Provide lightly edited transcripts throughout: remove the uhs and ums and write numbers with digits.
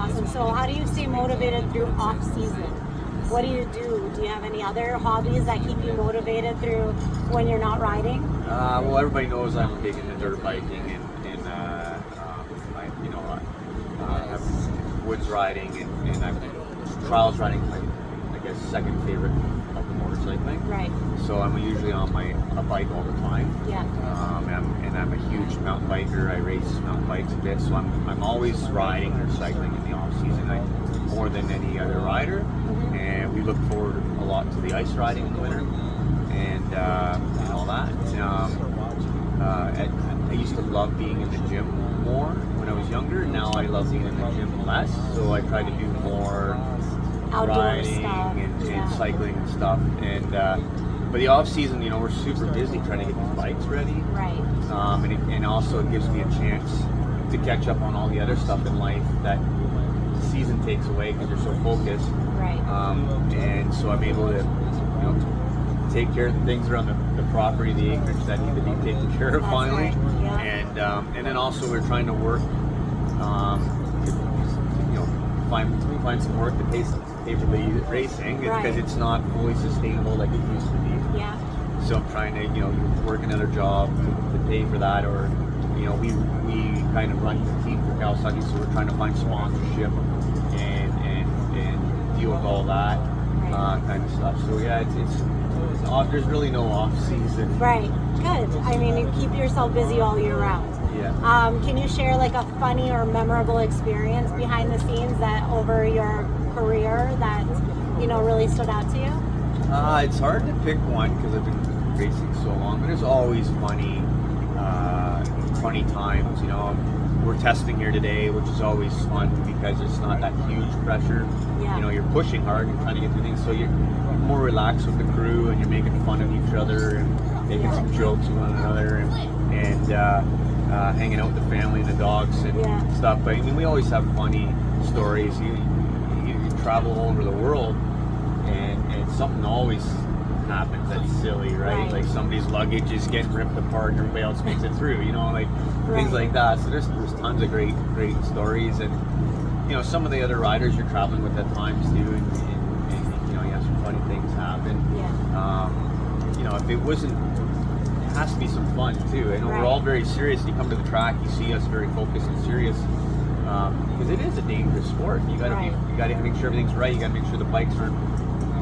awesome. So how do you stay motivated through off season? What do you do? Do you have any other hobbies that keep you motivated through when you're not riding? Well, everybody knows I'm big into dirt biking and I have woods riding and I'm trials riding. I guess second favorite of the motorcycling. Right. So I'm usually on a bike all the time. Yeah. And I'm a huge mountain biker. I race mountain bikes a bit, so I'm always riding or cycling in the off season. More than any other rider, and we look forward a lot to the ice riding in the winter and all that. I used to love being in the gym more when I was younger. Now I love being in the gym less, so I try to do more Outdoor riding stuff, and cycling and stuff. And but the off season, we're super busy trying to get these bikes ready. Right. And also it gives me a chance to catch up on all the other stuff in life that season takes away because you're so focused. Right. And so I'm able to, take care of the things around the property, the acreage that need to be taken care of. That's finally. right. Yeah. And then also we're trying to work, find some work to pay for the racing because it's not fully sustainable like it used to be. Yeah. So I'm trying to, work another job to pay for that, or we kind of run the team for Kawasaki, so we're trying to find sponsorship and deal with all that kind of stuff. So yeah, it's off. There's really no off season. Right. Good. I mean, you keep yourself busy all year round. Yeah. Can you share like a funny or memorable experience behind the scenes that over your career that really stood out to you? It's hard to pick one because I've been racing so long, but there's always funny times. We're testing here today, which is always fun because it's not that huge pressure. Yeah. You're pushing hard and trying to get through things, so you're more relaxed with the crew and you're making fun of each other and making some jokes with one another and hanging out with the family and the dogs and stuff. But we always have funny stories. You travel all over the world and something always happens that's silly, right? Like somebody's luggage is getting ripped apart and everybody else makes it through, things like that. So there's tons of great stories, and some of the other riders you're traveling with at times too, and you have some funny things happen. If it wasn't, it has to be some fun too. We're all very serious. You come to the track, you see us very focused and serious, because it is a dangerous sport. You got to make sure everything's right. You got to make sure the bikes aren't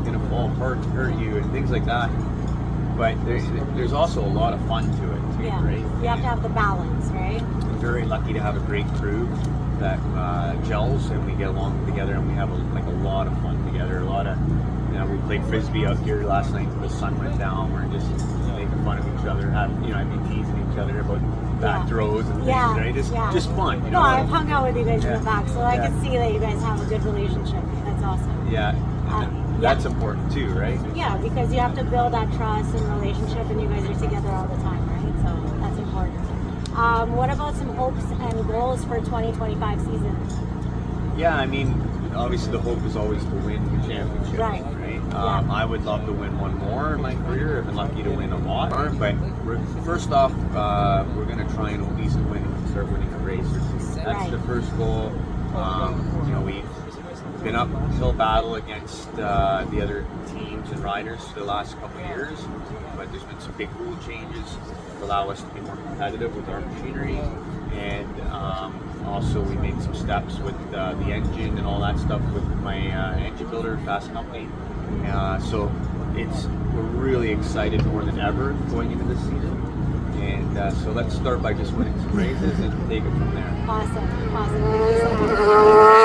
going to fall apart to hurt you and things like that. But there's also a lot of fun to it too, right? You have to have the balance, right? I'm very lucky to have a great crew that gels and we get along together and we have a lot of fun together. A lot of, we played frisbee out here last night until the sun went down. We're just making fun of each other, teasing each other about back throws and things, right? Just fun. No, I've hung out with you guys in the back, so I can see that you guys have a good relationship. That's awesome. Yeah. That's important too, right? Yeah, because you have to build that trust and relationship, and you guys are together all the time, right? So that's important. What about some hopes and goals for 2025 season? Yeah, obviously the hope is always to win the championship, right? I would love to win one more in my career. I've been lucky to win a lot, but first off, we're going to try and at least start winning a race or two. That's the first goal. We've been uphill battle against the other teams and riders for the last couple of years, but there's been some big rule changes to allow us to be more competitive with our machinery, and also we made some steps with the engine and all that stuff with my engine builder, Fast Company. So we're really excited more than ever going into this season. And so let's start by just winning some races and take it from there. Awesome. Thank you so much.